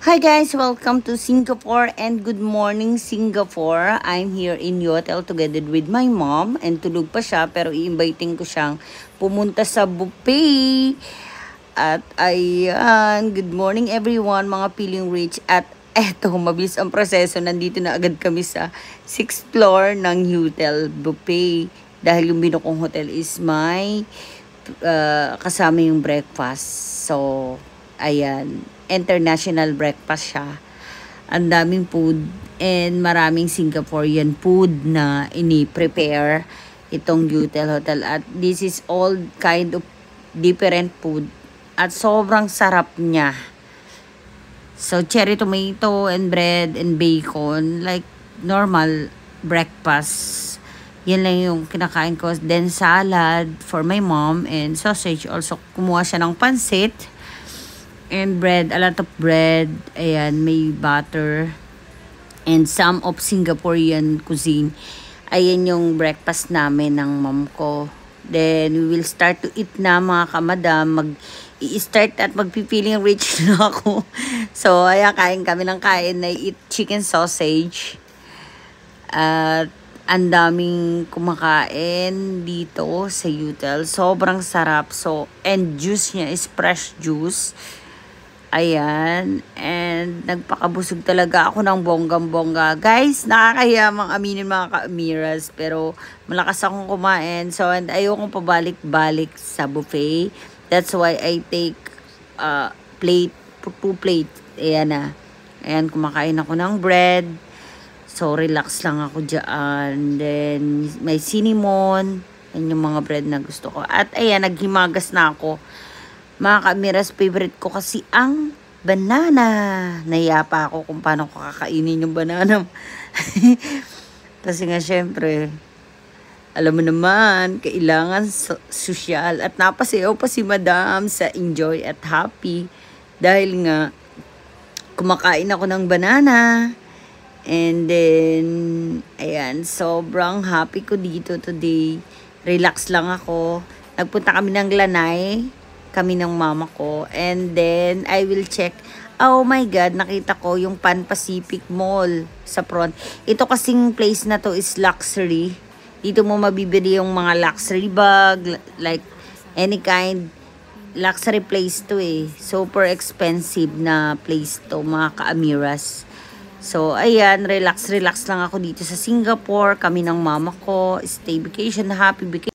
Hi guys, welcome to Singapore and good morning Singapore. I'm here in Yotel together with my mom and tulog pa siya pero i-inviting ko siyang pumunta sa buffet. At ayan, good morning everyone mga feeling rich at eto, mabilis ang proseso. Nandito na agad kami sa 6th floor ng Yotel buffet dahil yung binukong hotel is may kasama yung breakfast. So, ayan, international breakfast siya. Ang daming food and maraming Singaporean food na ini-prepare itong Yotel Hotel. At this is all kind of different food. At sobrang sarap niya. So, cherry tomato and bread and bacon. Like normal breakfast. Yan lang yung kinakain ko. Then salad for my mom and sausage. Also, kumuha siya ng pansit. And bread, a lot of bread. Ayan, may butter. And some of Singaporean cuisine. Ayan yung breakfast namin ng mom ko. Then, we will start to eat na mga kamadam. I-start at magpipiling rich na ako. So, ayan, kain kami ng kain na eat chicken sausage. At ang daming kumakain dito sa Yotel. Sobrang sarap. So, and juice niya is fresh juice. Ayan. And nagpakabusog talaga ako ng bonggang-bongga. Guys, nakakahiya mga aminin mga ka-amiras. Pero malakas akong kumain. So, and ayokong pabalik-balik sa buffet. That's why I take plate, 2 plate. Ayan na. Ayan, kumakain ako ng bread. So, relax lang ako dyan. Then, may cinnamon. Yan yung mga bread na gusto ko. At ayan, naghimagas na ako. Mga ka-amiras, favorite ko kasi ang banana. Naiya pa ako kung paano ko kakainin yung banana. Kasi nga, syempre, alam mo naman, kailangan sosyal. At napasayaw pa si madam sa enjoy at happy. Dahil nga, kumakain ako ng banana. And then, ayan, sobrang happy ko dito today. Relax lang ako. Nagpunta kami ng Lanai. Kami ng mama ko. And then, I will check. Oh my God, nakita ko yung Pan Pacific Mall sa front. Ito kasing place na to is luxury. Dito mo mabibili yung mga luxury bag, like any kind. Luxury place to eh. Super expensive na place to, mga ka-amiras. So, ayan, relax lang ako dito sa Singapore. Kami ng mama ko. Stay vacation, happy vacation.